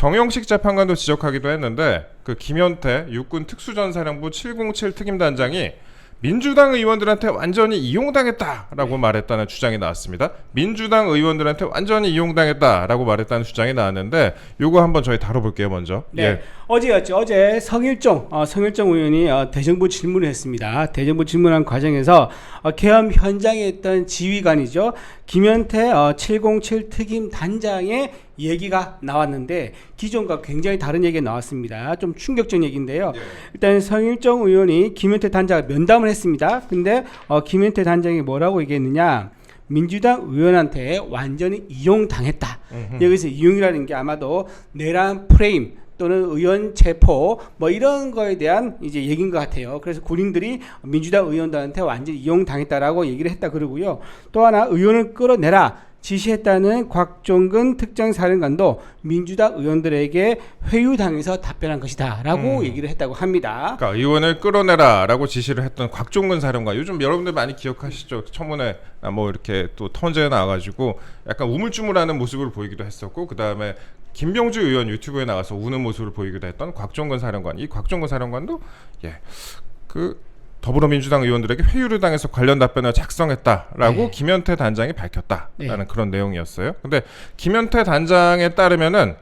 정영식 재판관도 지적하기도 했는데 그 김현태 육군 특수전사령부 707 특임단장이 민주당 의원들한테 완전히 이용당했다라고 말했다는 주장이 나왔습니다. 민주당 의원들한테 완전히 이용당했다라고 말했다는 주장이 나왔는데 요거 한번 저희 다뤄볼게요. 먼저. 네, 예. 어제였죠. 어제 성일종 의원이 대정부 질문을 했습니다. 대정부 질문한 과정에서 계엄 현장에 있던 지휘관이죠. 김현태 707 특임 단장의 얘기가 나왔는데 기존과 굉장히 다른 얘기가 나왔습니다. 좀 충격적 얘기인데요. 일단 성일종 의원이 김현태 단장을 면담을 했습니다. 근데 김현태 단장이 뭐라고 얘기했느냐? 민주당 의원한테 완전히 이용당했다. 여기서 이용이라는 게 아마도 내란 프레임 또는 의원 체포 뭐 이런 거에 대한 이제 얘기인 것 같아요. 그래서 군인들이 민주당 의원들한테 완전히 이용당했다라고 얘기를 했다 그러고요. 또 하나 의원을 끌어내라 지시했다는 곽종근 특정사령관도 민주당 의원들에게 회유당해서 답변한 것이다라고 얘기를 했다고 합니다. 그러니까 의원을 끌어내라라고 지시를 했던 곽종근 사령관, 요즘 여러분들 많이 기억하시죠? 청문회 뭐 이렇게 또 턴제에 나와가지고 약간 우물쭈물하는 모습을 보이기도 했었고, 그 다음에 김병주 의원 유튜브에 나가서 우는 모습을 보이기도 했던 곽종근 사령관. 이 곽종근 사령관도 더불어민주당 의원들에게 회유를 당해서 관련 답변을 작성했다라고 김현태 단장이 밝혔다라는 그런 내용이었어요. 근데 김현태 단장에 따르면은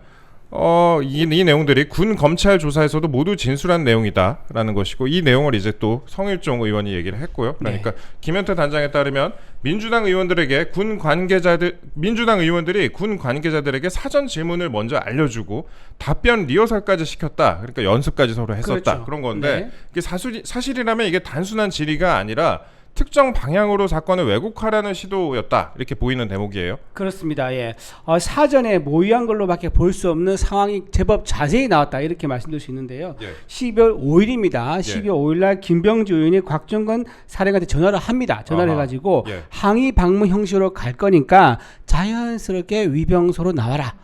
이 내용들이 군 검찰 조사에서도 모두 진술한 내용이다라는 것이고, 이 내용을 이제 또 성일종 의원이 얘기를 했고요. 그러니까 김현태 단장에 따르면 민주당 의원들이 군 관계자들에게 사전 질문을 먼저 알려주고 답변 리허설까지 시켰다. 그러니까 연습까지 서로 했었다. 그렇죠. 그런 건데 이게 사실이라면 이게 단순한 질의가 아니라 특정 방향으로 사건을 왜곡하려는 시도였다, 이렇게 보이는 대목이에요. 그렇습니다. 예. 사전에 모의한 걸로밖에 볼 수 없는 상황이 제법 자세히 나왔다, 이렇게 말씀드릴 수 있는데요. 12월 5일입니다. 12월 5일날 김병주 의원이 곽종근 사령관한테 전화를 합니다. 전화를 해가지고 항의 방문 형식으로 갈 거니까 자연스럽게 위병소로 나와라.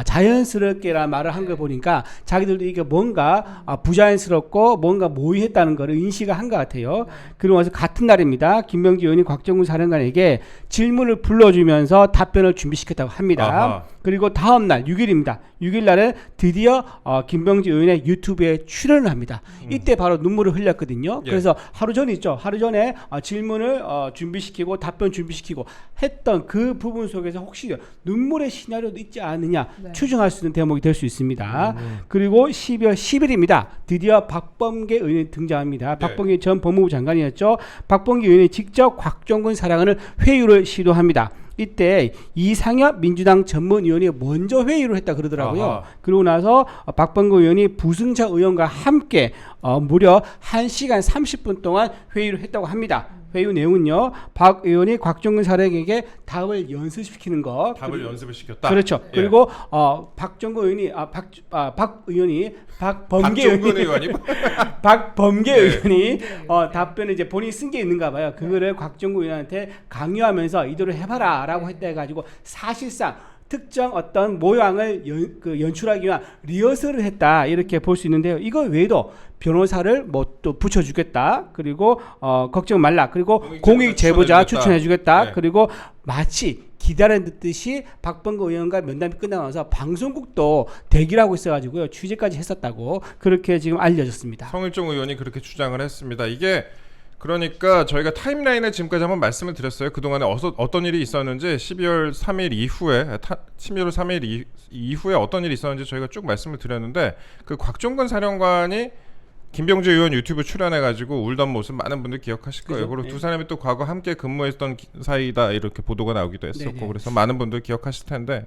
자연스럽게란 말을 한 거 보니까 자기들도 이게 뭔가 부자연스럽고 뭔가 모의했다는 것을 인식을 한 것 같아요. 그리고 와서 같은 날입니다. 김병주 의원이 곽종근 사령관에게 질문을 불러주면서 답변을 준비시켰다고 합니다. 그리고 다음 날 6일입니다. 6일 날에 드디어 김병주 의원의 유튜브에 출연을 합니다. 이때 바로 눈물을 흘렸거든요. 그래서 하루 전이죠. 하루 전에 질문을 준비시키고 답변 준비시키고 했던 그 부분 속에서 혹시 눈물의 시나리오도 있지 않느냐 추정할 수 있는 대목이 될 수 있습니다. 그리고 12월 10일입니다. 드디어 박범계 의원이 등장합니다. 박범계 전 법무부 장관이었죠. 박범계 의원이 직접 곽종근 사령관을 회유를 시도합니다. 이때 이상엽 민주당 전문위원이 먼저 회의를 했다 그러더라고요. 그러고 나서 박범계 의원이 부승자 의원과 함께 무려 1시간 30분 동안 회의를 했다고 합니다. 회의 내용은요, 박 의원이 곽종근 사령에게 답을 연습시키는 것. 답을 연습을 시켰다. 그렇죠. 그리고 박종근 의원이 박범계 의원이 답변을 이제 본인이 쓴 게 있는가 봐요. 그거를 곽종근 의원한테 강요하면서 이대로 해봐라라고 했다 해가지고 사실상 특정 어떤 모양을 연출하기 위한 리허설을 했다, 이렇게 볼 수 있는데요. 이거 외에도 변호사를 뭐 또 붙여주겠다, 그리고 걱정 말라, 그리고 공익 제보자 추천해주겠다, 그리고 마치 기다린 듯이 박범계 의원과 면담이 끝나고 나서 방송국도 대기를 하고 있어가지고요, 취재까지 했었다고 그렇게 지금 알려졌습니다. 성일종 의원이 그렇게 주장을 했습니다. 이게 그러니까 저희가 타임라인에 지금까지 한번 말씀을 드렸어요. 그동안에 어떤 일이 있었는지, 12월 3일 이후에 어떤 일이 있었는지 저희가 쭉 말씀을 드렸는데, 그 곽종근 사령관이 김병주 의원 유튜브 출연해가지고 울던 모습 많은 분들 기억하실 거예요. 그리고 두 사람이 또 과거 함께 근무했던 사이다, 이렇게 보도가 나오기도 했었고, 그래서 많은 분들 기억하실 텐데,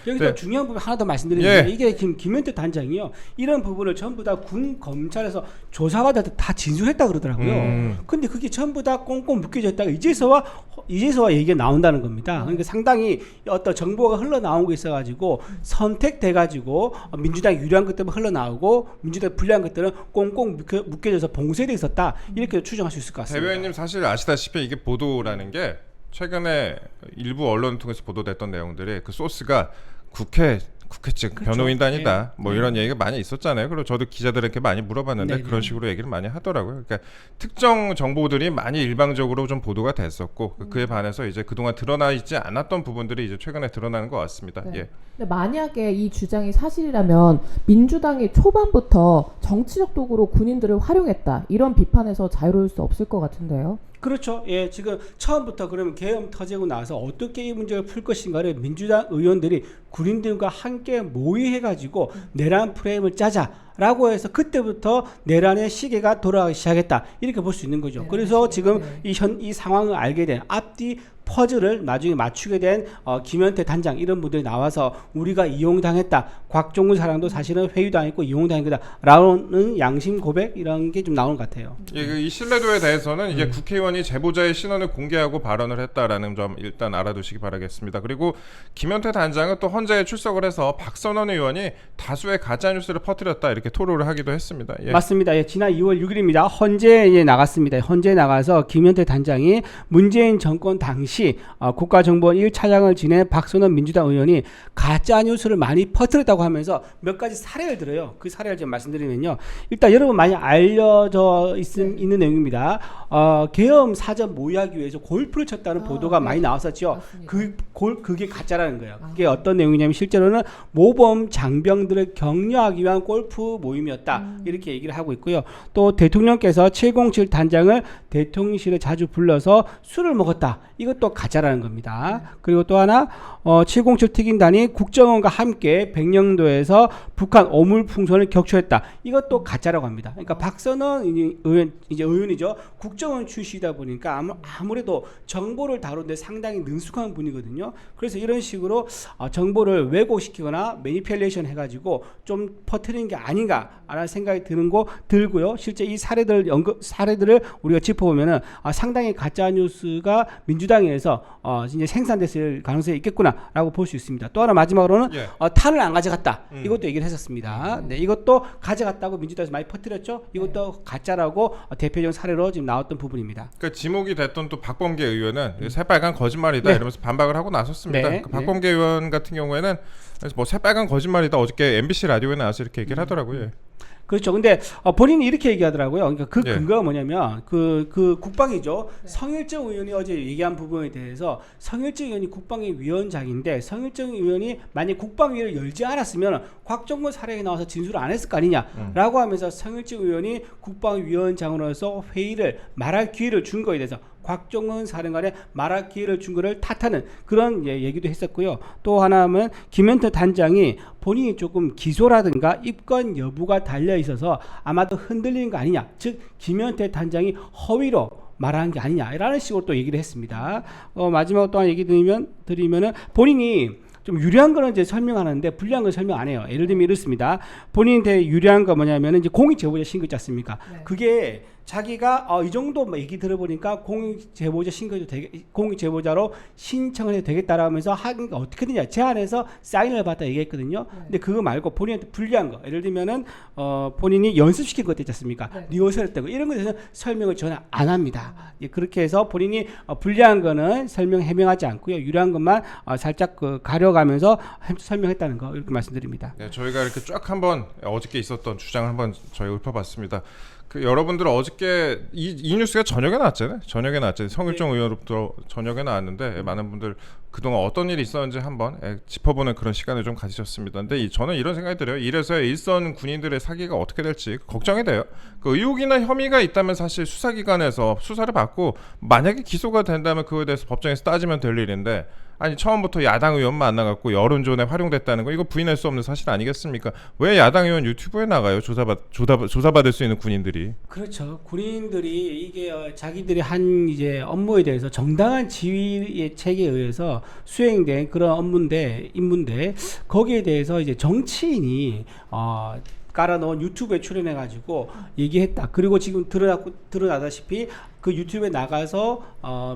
여기서 중요한 부분 하나 더 말씀드리는데, 이게 김현태 단장이요, 이런 부분을 전부 다 군 검찰에서 조사받아 다 진술했다 그러더라고요. 근데 그게 전부 다 꽁꽁 묶여져 있다가 이제서야 얘기가 나온다는 겁니다. 그러니까 상당히 어떤 정보가 흘러나온 게 있어가지고 선택돼가지고 민주당 유리한 것 때문에 흘러나오고 민주당 불리한 것들은 꽁꽁 묶여져서 봉쇄돼 있었다, 이렇게 추정할 수 있을 것 같습니다. 대변인님 사실 아시다시피 이게 보도라는 게 최근에 일부 언론을 통해서 보도됐던 내용들이 그 소스가 국회 국회 측 그렇죠. 변호인단이다. 네. 뭐 이런 얘기가 많이 있었잖아요. 그리고 저도 기자들에게 많이 물어봤는데 네. 그런 식으로 얘기를 많이 하더라고요. 그러니까 특정 정보들이 많이 일방적으로 좀 보도가 됐었고 그에 반해서 이제 그동안 드러나 있지 않았던 부분들이 이제 최근에 드러나는 것 같습니다. 네. 예. 근데 만약에 이 주장이 사실이라면 민주당이 초반부터 정치적 도구로 군인들을 활용했다 이런 비판에서 자유로울 수 없을 것 같은데요. 그렇죠. 예, 지금 처음부터 그러면 계엄 터지고 나서 어떻게 이 문제를 풀 것인가를 민주당 의원들이 군인들과 함께 모의해가지고 내란 프레임을 짜자라고 해서 그때부터 내란의 시계가 돌아가기 시작했다 이렇게 볼 수 있는 거죠. 네, 그래서 맞습니다. 지금 이 상황을 알게 된 앞뒤 퍼즐을 나중에 맞추게 된 김현태 단장 이런 분들이 나와서 우리가 이용당했다. 곽종훈 사랑도 사실은 회유당했고 이용당한 거다라는 양심 고백 이런 게 좀 나오는 것 같아요. 예, 이 신뢰도에 대해서는 이제 국회의원이 제보자의 신원을 공개하고 발언을 했다라는 점 일단 알아두시기 바라겠습니다. 그리고 김현태 단장은 또 헌재에 출석을 해서 박선원 의원이 다수의 가짜 뉴스를 퍼뜨렸다 이렇게 토로를 하기도 했습니다. 예. 맞습니다. 예, 지난 2월 6일입니다. 헌재에 나갔습니다. 헌재에 나가서 김현태 단장이 문재인 정권 당시 국가정보원 1차장을 지낸 박선원 민주당 의원이 가짜 뉴스를 많이 퍼뜨렸다고 하면서 몇 가지 사례를 들어요. 그 사례를 좀 말씀드리면요. 일단 여러분 많이 알려져 있는 내용입니다. 계엄 사전 모의하기 위해서 골프를 쳤다는 보도가 많이 나왔었죠. 그게 가짜라는 거예요. 그게 어떤 내용이냐면 실제로는 모범 장병들을 격려하기 위한 골프 모임이었다. 이렇게 얘기를 하고 있고요. 또 대통령께서 707 단장을 대통령실에 자주 불러서 술을 먹었다. 이것도 가짜라는 겁니다. 그리고 또 하나 707 특임단이 국정원과 함께 백령도에서 북한 오물풍선을 격추했다. 이것도 가짜라고 합니다. 그러니까 박선원 의원이죠. 국정원 출신이다 보니까 아무래도 정보를 다루는데 상당히 능숙한 분이거든요. 그래서 이런 식으로 정보를 왜곡시키거나 매니플레이션 해가지고 좀 퍼뜨리는 게 아닌가라는 생각이 들고요. 실제 이 사례들을 우리가 짚어보면은 상당히 가짜 뉴스가 민주당에서 이제 생산됐을 가능성이 있겠구나라고 볼 수 있습니다. 또 하나 마지막으로는 예. 탄을 안 가져갔다. 이것도 얘기를 했었습니다. 네, 이것도 가져갔다고 민주당에서 많이 퍼뜨렸죠. 이것도 가짜라고 대표적인 사례로 지금 나왔던 부분입니다. 그러니까 지목이 됐던 또 박범계 의원은 새빨간 거짓말이다 네. 이러면서 반박을 하고 나섰습니다. 네. 그 박범계 의원 같은 경우에는 뭐 새빨간 거짓말이다 어저께 MBC 라디오에 나와서 이렇게 얘기를 하더라고요. 그렇죠. 근데 본인이 이렇게 얘기하더라고요. 그러니까 그 예. 근거가 뭐냐면 그 국방이죠. 성일정 의원이 어제 얘기한 부분에 대해서 성일정 의원이 국방위 위원장인데 성일정 의원이 만약 국방위를 열지 않았으면 곽종근 사령이 나와서 진술을 안 했을 거 아니냐라고 하면서 성일정 의원이 국방위원장으로서 회의를 말할 기회를 준 거에 대해서 곽종근 사령관의 말할 기회를 준 거를 탓하는 그런 얘기도 했었고요. 또 하나는 김현태 단장이 본인이 조금 기소라든가 입건 여부가 달려 있어서 아마도 흔들리는 거 아니냐. 즉 김현태 단장이 허위로 말하는 게 아니냐라는 식으로 또 얘기를 했습니다. 마지막으로 또 하나 얘기 드리면은 본인이 좀 유리한 거는 이제 설명하는데 불리한 건 설명 안 해요. 예를 들면 이렇습니다. 본인한테 유리한 거 뭐냐면은 이제 공익 제보자 신고 있지 않습니까? 네. 그게 자기가 이 정도 얘기 들어보니까 공익 제보자 공익 제보자로 신청을 해도 되겠다라면서 하기가 어떻게든지 제안해서 사인을 받다 얘기했거든요. 네. 근데 그거 말고 본인한테 불리한 거, 예를 들면은 본인이 연습시킨 것 있지 않습니까? 네. 리허설 했던 거 이런 거에 대해서 설명을 전혀 안 합니다. 예, 그렇게 해서 본인이 불리한 거는 해명하지 않고요. 유리한 것만 살짝 가려가면서 설명했다는 거 이렇게 말씀드립니다. 네, 저희가 이렇게 쫙 한번 어저께 있었던 주장을 한번 저희가 읊어봤습니다. 그 여러분들 어저께 이 뉴스가 저녁에 나왔잖아요. 성일정 의원으로부터 저녁에 나왔는데 많은 분들 그동안 어떤 일이 있었는지 한번 짚어보는 그런 시간을 좀 가지셨습니다. 근데 저는 이런 생각이 들어요. 이래서 일선 군인들의 사기가 어떻게 될지 걱정이 돼요. 그 의혹이나 혐의가 있다면 사실 수사기관에서 수사를 받고 만약에 기소가 된다면 그거에 대해서 법정에서 따지면 될 일인데 아니 처음부터 야당 의원 만나갖고 여론조에 활용됐다는 거 이거 부인할 수 없는 사실 아니겠습니까? 왜 야당 의원 유튜브에 나가요? 조사받을 수 있는 군인들이. 그렇죠. 군인들이 이게 자기들이 한 이제 업무에 대해서 정당한 지휘의 체계에 의해서 수행된 그런 임무인데 거기에 대해서 이제 정치인이 깔아놓은 유튜브에 출연해가지고 얘기했다. 그리고 지금 드러나다시피 그 유튜브에 나가서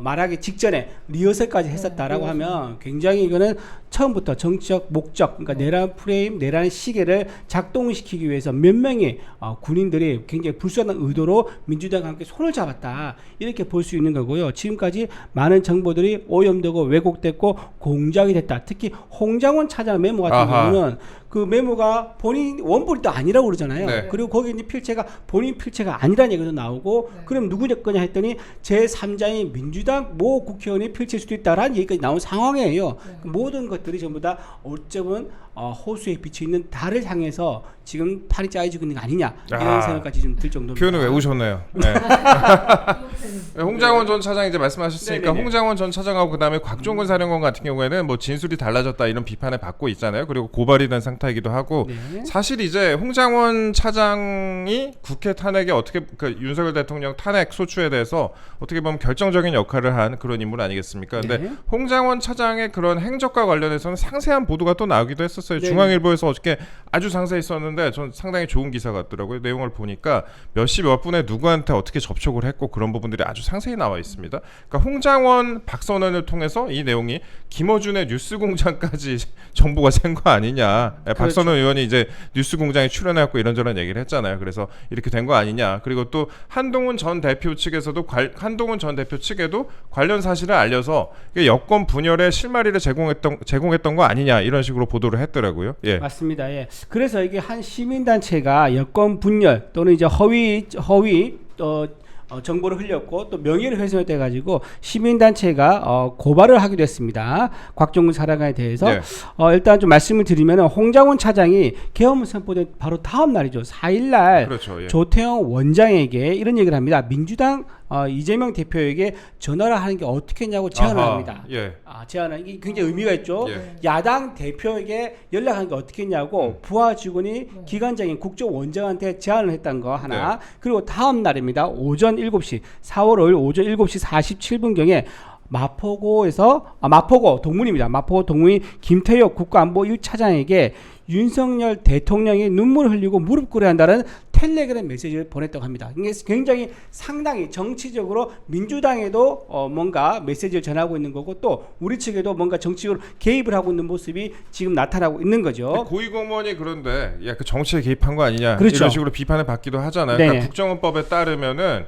말하기 직전에 리허설까지 했었다라고 하면 굉장히 이거는 처음부터 정치적 목적, 그러니까 내란 프레임, 내란 시계를 작동시키기 위해서 몇 명의 군인들이 굉장히 불순한 의도로 민주당과 함께 손을 잡았다, 이렇게 볼 수 있는 거고요. 지금까지 많은 정보들이 오염되고 왜곡됐고 공작이 됐다. 특히 홍장원 차장 메모 같은 경우는 그 메모가 본인 원본이 또 아니라고 그러잖아요. 네. 그리고 거기 있는 필체가 본인 필체가 아니라는 얘기도 나오고, 그럼 누구 거냐 했더니 제3자인 민주당 모 국회의원이 필체일 수도 있다라는 얘기까지 나온 상황이에요. 그 모든 것들이 전부 다 어쩌면 호수에 비쳐 있는 달을 향해서 지금 팔이 짜여지고 있는 거 아니냐, 이런 생각까지 좀 들 정도입니다. 표현을 외우셨네요. 네. 홍장원 전 차장 이제 말씀하셨으니까 네네네. 홍장원 전 차장하고 그다음에 곽종근 사령관 같은 경우에는 뭐 진술이 달라졌다 이런 비판을 받고 있잖아요. 그리고 고발이 된 상태이기도 하고 네. 사실 이제 홍장원 차장이 국회 탄핵에 어떻게 그 윤석열 대통령 탄핵 소추에 대해서 어떻게 보면 결정적인 역할을 한 그런 인물 아니겠습니까? 근데 네. 홍장원 차장의 그런 행적과 관련해서는 상세한 보도가 또 나오기도 했었어요. 네. 중앙일보에서 어저께 아주 상세히 썼는데 전 상당히 좋은 기사 같더라고요. 내용을 보니까 몇 시 몇 분에 누구한테 어떻게 접촉을 했고 그런 부분들이 아주 상세히 나와 있습니다. 그러니까 홍장원 박선원을 통해서 이 내용이 김어준의 뉴스공장까지 정보가 샌 거 아니냐. 그렇죠. 박선원 의원이 이제 뉴스공장에 출연해갖고 이런저런 얘기를 했잖아요. 그래서 이렇게 된 거 아니냐. 그리고 또 한동훈 전 대표 측에서도 한동훈 전 대표 측에도 관련 사실을 알려서 여권 분열의 실마리를 제공했던 거 아니냐, 이런 식으로 보도를 했더라고요. 예. 맞습니다. 예. 그래서 이게 한 시민단체가 여권 분열 또는 이제 허위 정보를 흘렸고 또 명예를 훼손했다 가지고 시민단체가 고발을 하기도 했습니다. 곽종근 사령관에 대해서. 네. 일단 좀 말씀을 드리면 홍장원 차장이 계엄 선포된 바로 다음 날이죠. 4일날 그렇죠. 예. 조태영 원장에게 이런 얘기를 합니다. 민주당 이재명 대표에게 전화를 하는 게 어떻겠냐고 제안을 아하, 합니다. 예. 제안은 이게 굉장히 의미가 있죠. 예. 야당 대표에게 연락하는 게 어떻겠냐고 부하 직원이 기관장인 국정원장한테 제안을 했다는 거 하나. 그리고 다음 날입니다. 오전 7시 4월 5일 오전 7시 47분경에 마포구에서 마포구 동문입니다. 마포구 동문이 김태혁 국가안보 1차장에게 윤석열 대통령이 눈물을 흘리고 무릎 꿇어야 한다는 텔레그램 메시지를 보냈다고 합니다. 이게 굉장히 상당히 정치적으로 민주당에도 뭔가 메시지를 전하고 있는 거고 또 우리 측에도 뭔가 정치적으로 개입을 하고 있는 모습이 지금 나타나고 있는 거죠. 고위공무원이 그런데 그 정치에 개입한 거 아니냐, 그렇죠. 이런 식으로 비판을 받기도 하잖아요. 네네. 그러니까 국정원법에 따르면은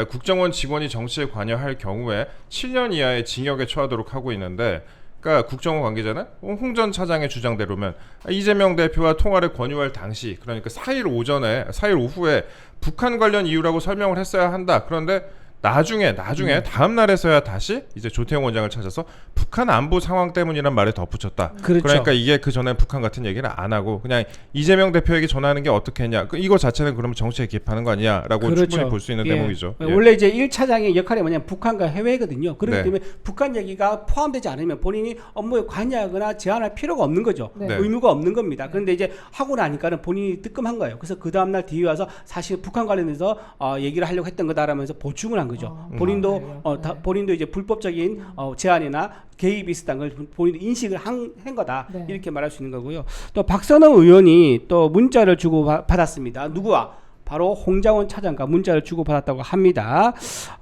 국정원 직원이 정치에 관여할 경우에 7년 이하의 징역에 처하도록 하고 있는데, 그러니까 국정원 관계자는 홍 전 차장의 주장대로면 이재명 대표와 통화를 권유할 당시, 그러니까 4일 오후에 북한 관련 이유라고 설명을 했어야 한다. 그런데 나중에 다음 날에서야 다시 이제 조태영 원장을 찾아서 북한 안보 상황 때문이란 말을 덧붙였다. 그렇죠. 그러니까 이게 그 전에 북한 같은 얘기를 안 하고 그냥 이재명 대표에게 전하는 게 어떻겠냐. 이거 자체는 그러면 정치에 개입하는 거 아니냐라고 그렇죠. 충분히 볼 수 있는 예. 대목이죠. 예. 원래 이제 1차장의 역할이 뭐냐면 북한과 해외거든요. 그렇기 네. 때문에 북한 얘기가 포함되지 않으면 본인이 업무에 관여하거나 제한할 필요가 없는 거죠. 네. 네. 의무가 없는 겁니다. 그런데 이제 하고 나니까는 본인이 뜨끔한 거예요. 그래서 그 다음날 뒤에 와서 사실 북한 관련해서 얘기를 하려고 했던 거다라면서 보충을 한 거죠. 본인도 본인도 이제 불법적인 제안이나 개입이 있었다는 걸 본인도 인식을 한 거다. 네. 이렇게 말할 수 있는 거고요. 또 박선호 의원이 또 문자를 주고 받았습니다. 누구와? 바로 홍장원 차장과 문자를 주고받았다고 합니다.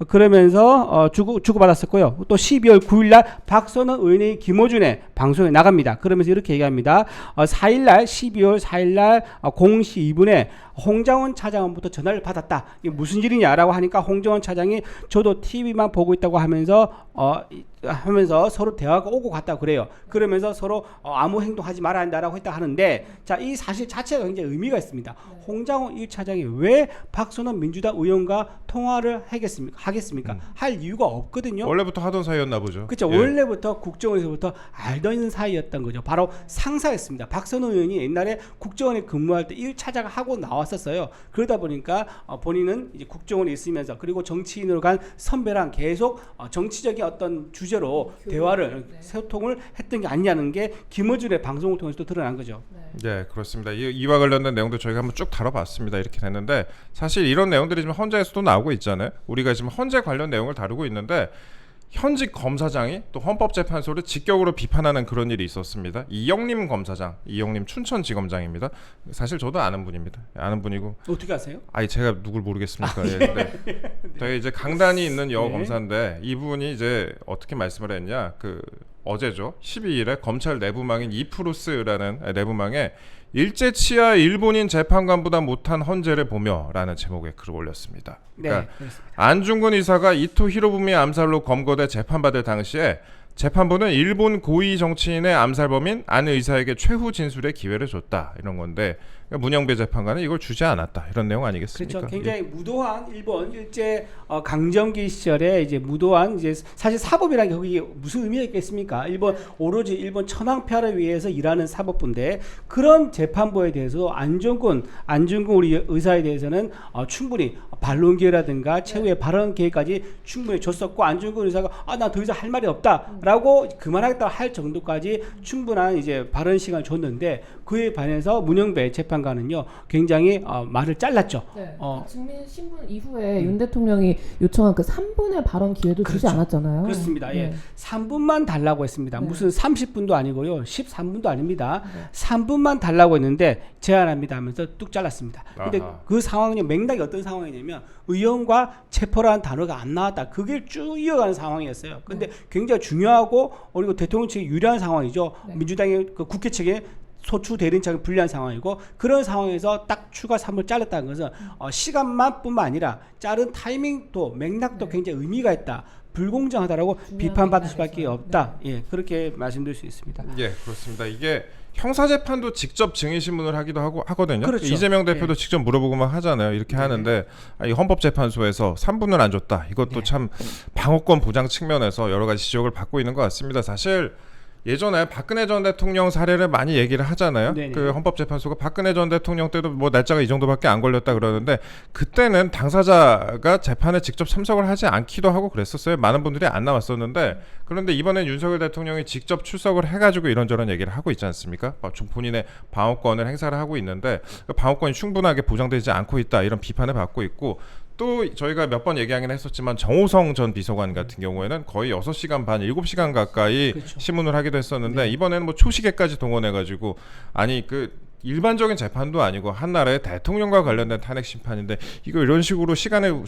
그러면서 주고받았었고요. 또 12월 9일날 박선원 의원이 김어준의 방송에 나갑니다. 그러면서 이렇게 얘기합니다. 12월 4일날 0시 2분에 홍장원 차장부터 전화를 받았다. 이게 무슨 일이냐라고 하니까 홍장원 차장이 저도 TV만 보고 있다고 하면서 서로 대화가 오고 갔다고 그래요. 그러면서 서로 아무 행동하지 말아야 한다라고 했다 하는데, 자, 이 사실 자체가 굉장히 의미가 있습니다. 홍장원 1차장이 왜 박선원 민주당 의원과 통화를 하겠습니까? 할 이유가 없거든요. 원래부터 하던 사이였나 보죠. 그렇죠. 예. 원래부터 국정원에서부터 알던 사이였던 거죠. 바로 상사였습니다. 박선호 의원이 옛날에 국정원에 근무할 때 1차장 하고 나왔었어요. 그러다 보니까 본인은 이제 국정원에 있으면서 그리고 정치인으로 간 선배랑 계속 정치적인 어떤 주제로 대화를 소통을 했던 게 아니냐는 게 김어준의 방송을 통해서도 드러난 거죠. 네, 그렇습니다. 이와 관련된 내용도 저희가 한번 쭉 다뤄봤습니다. 이렇게 됐는데 사실 이런 내용들이 지금 헌재에서도 나오고 있잖아요. 우리가 지금 헌재 관련 내용을 다루고 있는데 현직 검사장이 또 헌법재판소를 직격으로 비판하는 그런 일이 있었습니다. 이영림 검사장, 이영림 춘천지검장입니다. 사실 저도 아는 분입니다. 아는 분이고. 어떻게 아세요? 아니 제가 누굴 모르겠습니까? 예, 근데 되게 이제 강단이 있는 여호 네. 검사인데 이분이 이제 어떻게 말씀을 했냐? 그 어제죠. 12일에 검찰 내부망인 이프루스라는 내부망에 일제 치하 일본인 재판관보다 못한 헌재를 보며라는 제목의 글을 올렸습니다. 그러니까 네, 그렇습니다. 안중근 의사가 이토 히로부미 암살로 검거돼 재판받을 당시에 재판부는 일본 고위 정치인의 암살범인 안 의사에게 최후 진술의 기회를 줬다 이런 건데 그러니까 문영배 재판관은 이걸 주지 않았다 이런 내용 아니겠습니까? 그렇죠. 굉장히 무도한 일본 일제 강점기 시절에 이제 무도한 이제 사실 사법이라는 게 거기 무슨 의미가 있겠습니까? 오로지 일본 천황폐하를 위해서 일하는 사법부인데 그런 재판부에 대해서 안중근 우리 의사에 대해서는 충분히 반론 기회라든가 최후의 발언 기회까지 충분히 줬었고 안중근 의사가 나 더 이상 할 말이 없다라고 그만하겠다 할 정도까지 충분한 이제 발언 시간을 줬는데 그에 반해서 문영배 재판관은요 굉장히 말을 잘랐죠. 네. 증민 신분 이후에 윤 대통령이 요청한 그 3분의 발언 기회도 주지 그렇죠. 않았잖아요. 그렇습니다. 예. 네. 3분만 달라고 했습니다. 네. 무슨 30분도 아니고요. 13분도 아닙니다. 네. 3분만 달라고 했는데 제안합니다 하면서 뚝 잘랐습니다. 근데 아하. 그 상황은 맥락이 어떤 상황이냐면 의원과 체포라는 단어가 안 나왔다. 그게 쭉 이어가는 상황이었어요. 근데 굉장히 중요하고 그리고 대통령 측에 유리한 상황이죠. 네. 민주당의 그 국회 측에 소추 대리인장이 불리한 상황이고 그런 상황에서 딱 추가 3을 잘랐다는 것은 시간만 뿐만 아니라 자른 타이밍도 맥락도 네. 굉장히 의미가 있다. 불공정하다라고 중요한 비판받을 맥락에서. 수밖에 없다. 예, 그렇게 말씀드릴 수 있습니다. 예, 그렇습니다. 이게 형사재판도 직접 증인신문을 하기도 하거든요. 그렇죠. 이재명 대표도 예. 직접 물어보고 막 하잖아요. 이렇게 네. 하는데 이 헌법재판소에서 3분을 안 줬다. 이것도 네. 참 방어권 보장 측면에서 여러 가지 지적을 받고 있는 것 같습니다. 사실 예전에 박근혜 전 대통령 사례를 많이 얘기를 하잖아요. 네네. 그 헌법재판소가 박근혜 전 대통령 때도 뭐 날짜가 이 정도밖에 안 걸렸다 그러는데 그때는 당사자가 재판에 직접 참석을 하지 않기도 하고 그랬었어요. 많은 분들이 안 나왔었는데 그런데 이번엔 윤석열 대통령이 직접 출석을 해가지고 이런저런 얘기를 하고 있지 않습니까? 본인의 방어권을 행사를 하고 있는데 그 방어권이 충분하게 보장되지 않고 있다 이런 비판을 받고 있고 또 저희가 몇 번 얘기하긴 했었지만 정호성 전 비서관 같은 경우에는 거의 6시간 반, 7시간 가까이 그렇죠. 신문을 하기도 했었는데 네. 이번에는 뭐 초시계까지 동원해가지고 아니 그 일반적인 재판도 아니고 한나라의 대통령과 관련된 탄핵 심판인데 이거 이런 식으로 시간을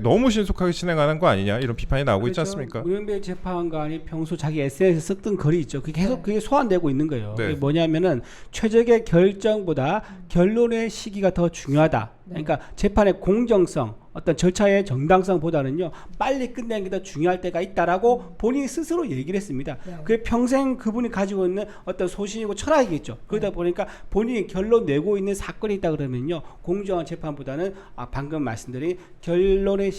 너무 신속하게 진행하는 거 아니냐 이런 비판이 나오고 있지 않습니까? 문영배 재판관이 평소 자기 SNS에 썼던 글이 있죠. 그게 계속 그게 소환되고 있는 거예요. 네. 그게 뭐냐면은 최적의 결정보다 결론의 시기가 더 중요하다. 네. 그러니까 재판의 공정성, 어떤 절차의 정당성보다는요 빨리 끝내는 게 더 중요할 때가 있다라고 본인이 스스로 얘기를 했습니다. 네. 그게 평생 그분이 가지고 있는 어떤 소신이고 철학이겠죠. 그러다 보니까 본인이 결론 내고 있는 사건이 있다 그러면요 공정한 재판보다는 방금 말씀드린 결론의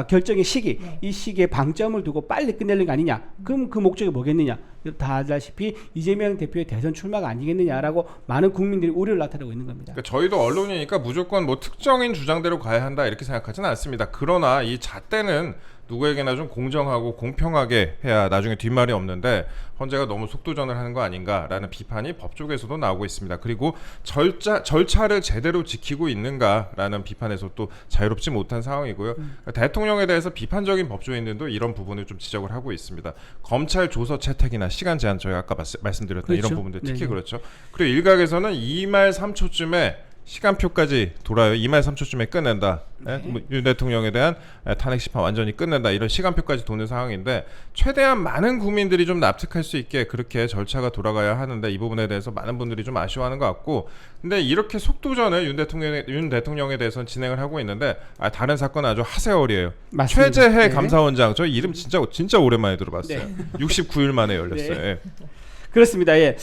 결정의 시기 네. 이 시기에 방점을 두고 빨리 끝내는 거 아니냐. 그럼 그 목적이 뭐겠느냐. 다 알다시피 이재명 대표의 대선 출마가 아니겠느냐라고 많은 국민들이 우려를 나타내고 있는 겁니다. 그러니까 저희도 언론이니까 무조건 뭐 특정인 주장대로 가야 한다 이렇게 생각하지는 않습니다. 그러나 이 잣대는 누구에게나 좀 공정하고 공평하게 해야 나중에 뒷말이 없는데 헌재가 너무 속도전을 하는 거 아닌가라는 비판이 법 쪽에서도 나오고 있습니다. 그리고 절차를 제대로 지키고 있는가라는 비판에서 또 자유롭지 못한 상황이고요. 그러니까 대통령에 대해서 비판적인 법조인들도 이런 부분을 좀 지적을 하고 있습니다. 검찰 조서 채택이나 시간 제한 저희가 아까 말씀드렸던 그렇죠. 이런 부분들 특히 네네. 그렇죠. 그리고 일각에서는 2말 3초쯤에 시간표까지 돌아요. 2말 3초쯤에 끝낸다. 네. 윤 대통령에 대한 탄핵 심판 완전히 끝낸다. 이런 시간표까지 도는 상황인데 최대한 많은 국민들이 좀 납득할 수 있게 그렇게 절차가 돌아가야 하는데 이 부분에 대해서 많은 분들이 좀 아쉬워하는 것 같고 근데 이렇게 속도전을 윤 대통령에 대해서는 진행을 하고 있는데 다른 사건은 아주 하세월이에요. 맞습니다. 최재해 네. 감사원장 저 이름 진짜 오랜만에 들어봤어요. 네. 69일 만에 열렸어요. 네. 예. 그렇습니다. 예.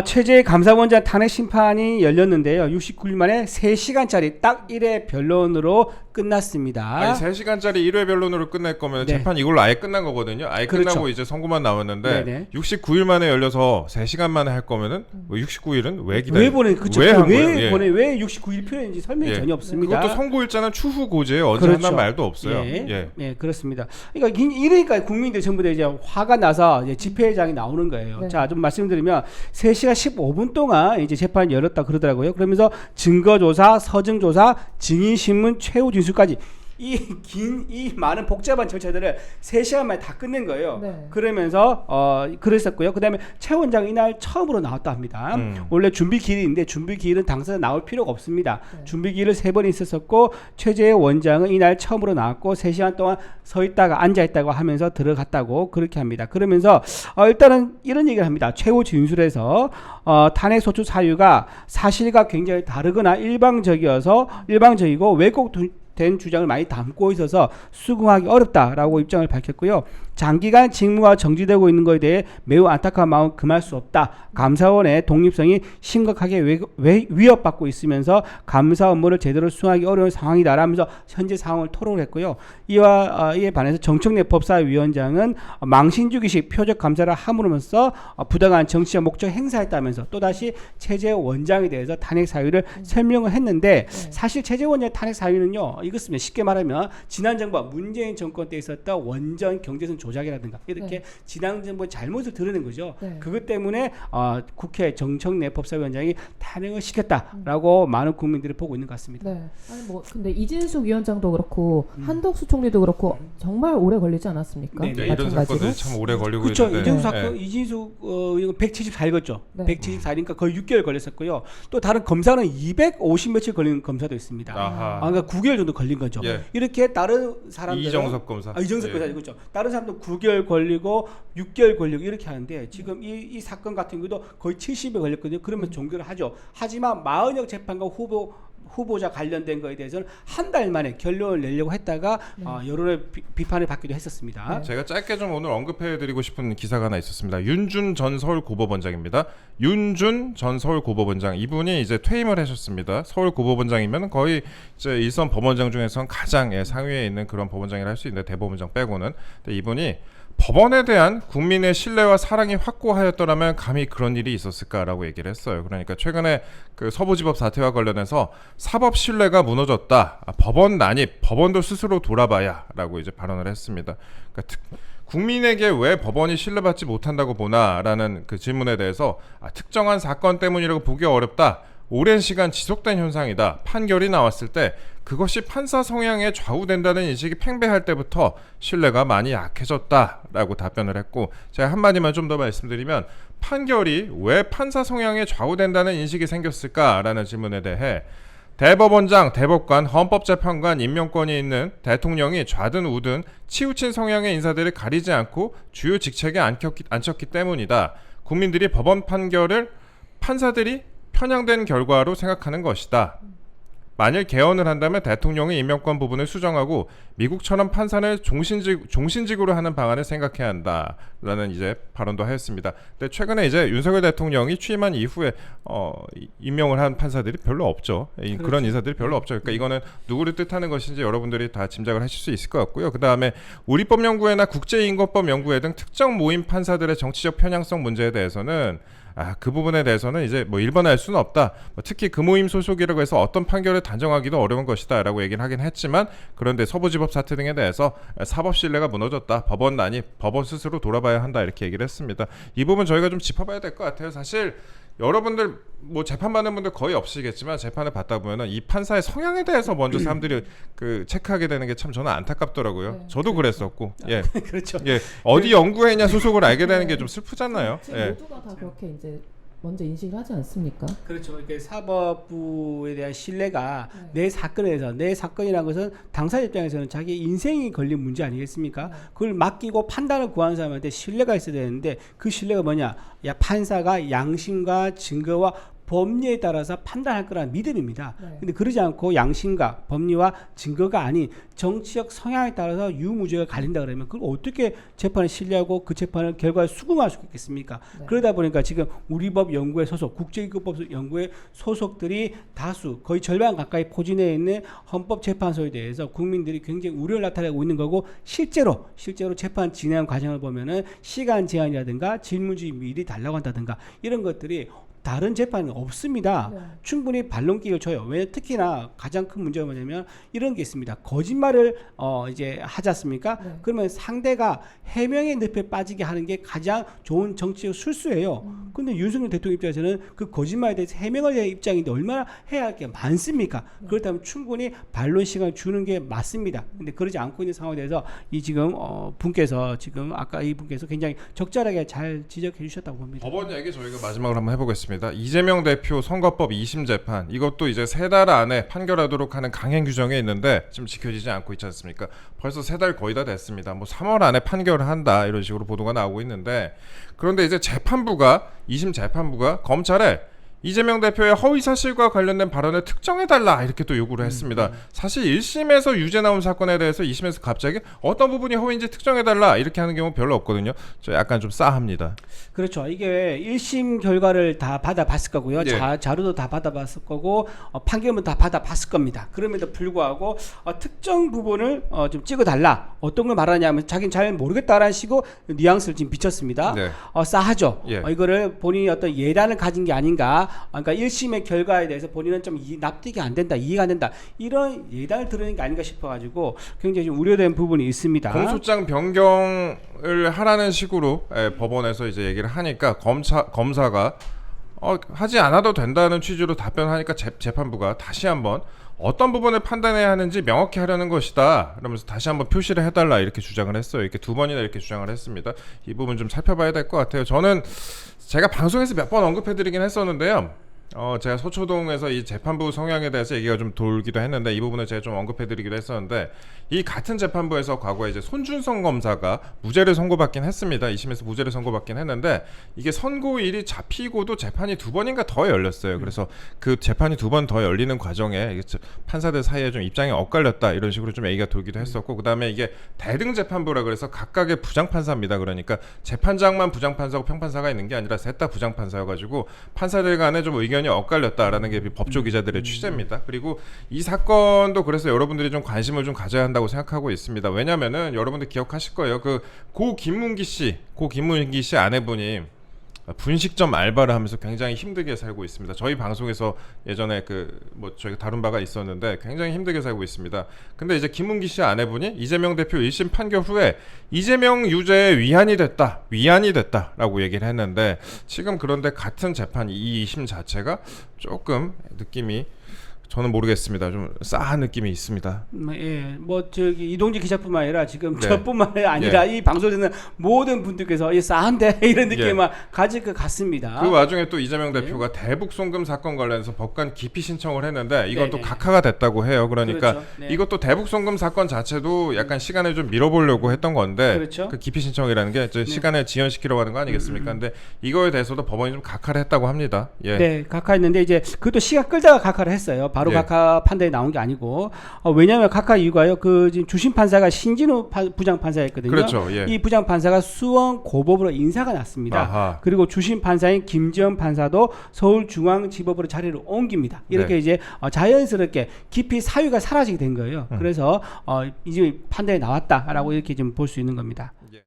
최재 감사원장 탄핵 심판이 열렸는데요. 69일 만에 3시간짜리 딱 1회 변론으로 끝났습니다. 아니 3시간짜리 1회 변론으로 끝낼 거면 네. 재판 이걸로 아예 끝난 거거든요. 아예 그렇죠. 끝나고 이제 선고만 나왔는데 네네. 69일 만에 열려서 3시간 만에 할 거면은 뭐 69일은 왜 기다려? 왜 보내? 그쵸? 왜 한 거예요? 예. 왜 69일 필요했는지 설명이 예. 전혀 없습니다. 그것도 선고일자는 추후 고지예요. 언제 그렇죠. 한다는 말도 없어요. 예. 예, 그렇습니다. 그러니까 이러니까 국민들 전부 다 이제 화가 나서 이제 집회장이 나오는 거예요. 네. 자, 좀 말씀드리면 3시간 15분 동안 이제 재판이 열렸다 그러더라고요. 그러면서 증거조사, 서증조사, 증인신문 최후 진술까지 이 많은 복잡한 절차들을 3시간 만에 다 끝낸 거예요. 네. 그러면서 그랬었고요. 그다음에 최 원장 이날 처음으로 나왔다 합니다. 원래 준비 기일인데 준비 기일은 당사자 나올 필요가 없습니다. 네. 준비 기일을 3번 있었었고 최재 원장은 이날 처음으로 나왔고 3시간 동안 서 있다가 앉아 있다고 하면서 들어갔다고 그렇게 합니다. 그러면서 일단은 이런 얘기를 합니다. 최후 진술에서 탄핵 소추 사유가 사실과 굉장히 다르거나 일방적이고 왜곡된 주장을 많이 담고 있어서 수긍하기 어렵다라고 입장을 밝혔고요. 장기간 직무가 정지되고 있는 것에 대해 매우 안타까운 마음 금할 수 없다. 감사원의 독립성이 심각하게 위협받고 있으면서 감사 업무를 제대로 수행하기 어려운 상황이다라면서 현재 상황을 토로를 했고요. 이에 반해서 정청래 법사위원장은 망신주기식 표적 감사를 함으로써 부당한 정치적 목적 행사했다면서 또다시 최재 원장에 대해서 탄핵 사유를 설명을 했는데 사실 최재 원장의 탄핵 사유는요. 이것입니다. 쉽게 말하면 지난 정부와 문재인 정권 때 있었던 원전 경제선 조작이라든가 이렇게 지난 정부의 잘못을 드러낸 거죠. 그것 때문에 국회 정청래 법사위원장이 탄핵을 시켰다라고 많은 국민들이 보고 있는 것 같습니다. 네. 아니 뭐 근데 이진숙 위원장도 그렇고 한덕수 총리도 그렇고 정말 오래 걸리지 않았습니까? 네, 이런 사건들이 참 오래 걸리고 그렇죠. 있는데. 이진숙 사건, 이진숙 174일이었죠. 네. 174일이니까 거의 6개월 걸렸었고요. 또 다른 검사는 250 며칠 걸린 검사도 있습니다. 그러니까 9개월 정도 걸린 거죠. 이렇게 다른 사람들은 이정섭 검사. 이정섭 검사 그렇죠. 다른 사람도 9개월 걸리고 6개월 걸리고 이렇게 하는데 지금 이 사건 같은 경우도 거의 70일 걸렸거든요. 그러면 종결을 하죠. 하지만 마은혁 재판과 후보자 관련된 거에 대해서는 한 달 만에 결론을 내려고 했다가 여론의 비판을 받기도 했었습니다. 제가 짧게 좀 오늘 언급해드리고 싶은 기사가 하나 있었습니다. 윤준 전 서울고법원장입니다. 윤준 전 서울고법원장 이분이 이제 퇴임을 하셨습니다. 서울고법원장이면 거의 이제 일선 법원장 중에서는 가장 상위에 있는 그런 법원장이라 할 수 있는데 대법원장 빼고는. 근데 이분이 법원에 대한 국민의 신뢰와 사랑이 확고하였더라면 감히 그런 일이 있었을까라고 얘기를 했어요. 그러니까 최근에 그 서부지법 사태와 관련해서 사법 신뢰가 무너졌다. 법원 난입, 법원도 스스로 돌아봐야라고 이제 발언을 했습니다. 그러니까 국민에게 왜 법원이 신뢰받지 못한다고 보나라는 그 질문에 대해서 특정한 사건 때문이라고 보기 어렵다. 오랜 시간 지속된 현상이다. 판결이 나왔을 때 그것이 판사 성향에 좌우된다는 인식이 팽배할 때부터 신뢰가 많이 약해졌다라고 답변을 했고, 제가 한마디만 좀 더 말씀드리면 판결이 왜 판사 성향에 좌우된다는 인식이 생겼을까라는 질문에 대해 대법원장, 대법관, 헌법재판관 임명권이 있는 대통령이 좌든 우든 치우친 성향의 인사들을 가리지 않고 주요 직책에 앉혔기 때문이다. 국민들이 법원 판결을 판사들이 편향된 결과로 생각하는 것이다. 만일 개헌을 한다면 대통령의 임명권 부분을 수정하고 미국처럼 판사를 종신직으로 하는 방안을 생각해야 한다라는 이제 발언도 하였습니다. 근데 최근에 이제 윤석열 대통령이 취임한 이후에 임명을 한 판사들이 별로 없죠. 그렇죠. 그런 인사들이 별로 없죠. 그러니까 이거는 누구를 뜻하는 것인지 여러분들이 다 짐작을 하실 수 있을 것 같고요. 그 다음에 우리법연구회나 국제인권법연구회 등 특정 모임 판사들의 정치적 편향성 문제에 대해서는 그 부분에 대해서는 이제 뭐 일반화할 수는 없다. 특히 그 모임 소속이라고 해서 어떤 판결을 단정하기도 어려운 것이다라고 얘기는 하긴 했지만, 그런데 서부지법 사태 등에 대해서 사법 신뢰가 무너졌다. 법원 난입, 법원 스스로 돌아봐야 한다 이렇게 얘기를 했습니다. 이 부분 저희가 좀 짚어봐야 될 것 같아요. 사실 여러분들 뭐 재판받는 분들 거의 없으시겠지만 재판을 받다 보면은 이 판사의 성향에 대해서 먼저 사람들이 그 체크하게 되는 게 참 저는 안타깝더라고요. 네. 저도 그랬었고, 그렇죠. 어디 연구회냐 소속을 알게 되는 게 좀 슬프잖아요. 지금 모두가 다 그렇게 이제 먼저 인식을 하지 않습니까? 그렇죠. 이게 사법부에 대한 신뢰가 내 사건에서, 내 사건이라는 것은 당사자 입장에서는 자기 인생이 걸린 문제 아니겠습니까? 그걸 맡기고 판단을 구하는 사람한테 신뢰가 있어야 되는데 그 신뢰가 뭐냐? 판사가 양심과 증거와 법리에 따라서 판단할 거라는 믿음입니다. 근데 그러지 않고 양심과 법리와 증거가 아닌 정치적 성향에 따라서 유무죄가 갈린다 그러면 그걸 어떻게 재판을 신뢰하고 그 재판을 결과를 수긍할 수 있겠습니까? 그러다 보니까 지금 우리법 연구회 소속, 국제기구법 연구회 소속들이 다수 거의 절반 가까이 포진해 있는 헌법재판소에 대해서 국민들이 굉장히 우려를 나타내고 있는 거고, 실제로 재판 진행 과정을 보면은 시간 제한이라든가 질문지 미리 달라고 한다든가 이런 것들이 다른 재판은 없습니다. 네. 충분히 반론기를 줘요. 왜 특히나 가장 큰 문제가 뭐냐면 이런 게 있습니다. 거짓말을 이제 하지 않습니까? 네. 그러면 상대가 해명의 늪에 빠지게 하는 게 가장 좋은 정치적 술수예요. 근데 윤석열 대통령 입장에서는 그 거짓말에 대해서 해명을 할 입장인데 얼마나 해야 할 게 많습니까? 그렇다면 충분히 반론 시간을 주는 게 맞습니다. 근데 그러지 않고 있는 상황에 대해서 이 지금 분께서 지금 아까 이 분께서 굉장히 적절하게 잘 지적해 주셨다고 봅니다. 법원 얘기 저희가 마지막으로 한번 해보겠습니다. 이재명 대표 선거법 2심 재판 이것도 이제 3달 안에 판결하도록 하는 강행 규정에 있는데 지금 지켜지지 않고 있지 않습니까? 벌써 3달 거의 다 됐습니다. 뭐 3월 안에 판결을 한다 이런 식으로 보도가 나오고 있는데 그런데 이제 재판부가 2심 재판부가 검찰에 이재명 대표의 허위사실과 관련된 발언을 특정해달라 이렇게 또 요구를 했습니다. 사실 1심에서 유죄 나온 사건에 대해서 2심에서 갑자기 어떤 부분이 허위인지 특정해달라 이렇게 하는 경우 별로 없거든요. 저 약간 좀 싸합니다. 그렇죠. 이게 1심 결과를 다 받아봤을 거고요. 예. 자료도 다 받아봤을 거고 판결문 다 받아봤을 겁니다. 그럼에도 불구하고 특정 부분을 좀 찍어달라. 어떤 걸 말하냐면 자기는 잘 모르겠다라는 식으로 뉘앙스를 지금 비쳤습니다. 네. 싸하죠. 예. 이거를 본인이 어떤 예단을 가진 게 아닌가. 그러니까 1심의 결과에 대해서 본인은 좀 납득이 안 된다, 이해가 안 된다. 이런 예단을 드러낸 게 아닌가 싶어가지고 굉장히 좀 우려된 부분이 있습니다. 공소장 변경을 하라는 식으로 법원에서 이제 얘기를 하니까 검사가 하지 않아도 된다는 취지로 답변하니까 재판부가 다시 한번 어떤 부분을 판단해야 하는지 명확히 하려는 것이다. 그러면서 다시 한번 표시를 해달라 이렇게 주장을 했어요. 이렇게 2번이나 이렇게 주장을 했습니다. 이 부분 좀 살펴봐야 될 것 같아요. 저는 제가 방송에서 몇 번 언급해드리긴 했었는데요. 제가 서초동에서 이 재판부 성향에 대해서 얘기가 좀 돌기도 했는데 이 부분을 제가 좀 언급해드리기도 했었는데 이 같은 재판부에서 과거에 이제 손준성 검사가 무죄를 선고받긴 했습니다. 2심에서 무죄를 선고받긴 했는데 이게 선고일이 잡히고도 재판이 2번인가 더 열렸어요. 그래서 그 재판이 2번 더 열리는 과정에 판사들 사이에 좀 입장이 엇갈렸다 이런 식으로 좀 얘기가 돌기도 했었고 그 다음에 이게 대등 재판부라 그래서 각각의 부장판사입니다. 그러니까 재판장만 부장판사고 평판사가 있는 게 아니라 셋 다 부장판사여가지고 판사들 간에 좀 의견이 의견이 엇갈렸다라는 게 법조 기자들의 취재입니다. 그리고 이 사건도 그래서 여러분들이 좀 관심을 좀 가져야 한다고 생각하고 있습니다. 왜냐면은 여러분들 기억하실 거예요. 고 김문기 씨 아내분이 분식점 알바를 하면서 굉장히 힘들게 살고 있습니다. 저희 방송에서 예전에 저희가 다룬 바가 있었는데 굉장히 힘들게 살고 있습니다. 근데 이제 김문기 씨 아내분이 이재명 대표 1심 판결 후에 이재명 유죄에 위안이 됐다라고 얘기를 했는데 지금 그런데 같은 재판 이 2심 자체가 조금 느낌이 저는 모르겠습니다. 좀 싸한 느낌이 있습니다. 예, 저기 이동지 기자뿐만 아니라 지금 네. 저뿐만 아니라 이 방송에 듣는 모든 분들께서 이 싸한데 이런 느낌만 가질 것 같습니다. 그 와중에 또 이재명 대표가 대북 송금 사건 관련해서 법관 기피 신청을 했는데 이건 또 각하가 됐다고 해요. 그러니까 그렇죠. 네. 이것도 대북 송금 사건 자체도 약간 시간을 좀 밀어보려고 했던 건데 그렇죠. 그 기피 신청이라는 게 시간을 지연시키려고 하는 거 아니겠습니까? 근데 이거에 대해서도 법원이 좀 각하를 했다고 합니다. 예. 네, 각하했는데 이제 그것도 시간 끌다가 각하를 했어요. 바로 예. 각하 판단이 나온 게 아니고 왜냐하면 각하 이유가요. 지금 주심 판사가 신진우 부장 판사였거든요. 그렇죠. 예. 이 부장 판사가 수원 고법으로 인사가 났습니다. 아하. 그리고 주심 판사인 김지원 판사도 서울중앙지법으로 자리를 옮깁니다. 이렇게 네. 이제 자연스럽게 깊이 사유가 사라지게 된 거예요. 그래서 이제 판단이 나왔다라고 이렇게 좀 볼 수 있는 겁니다. 예.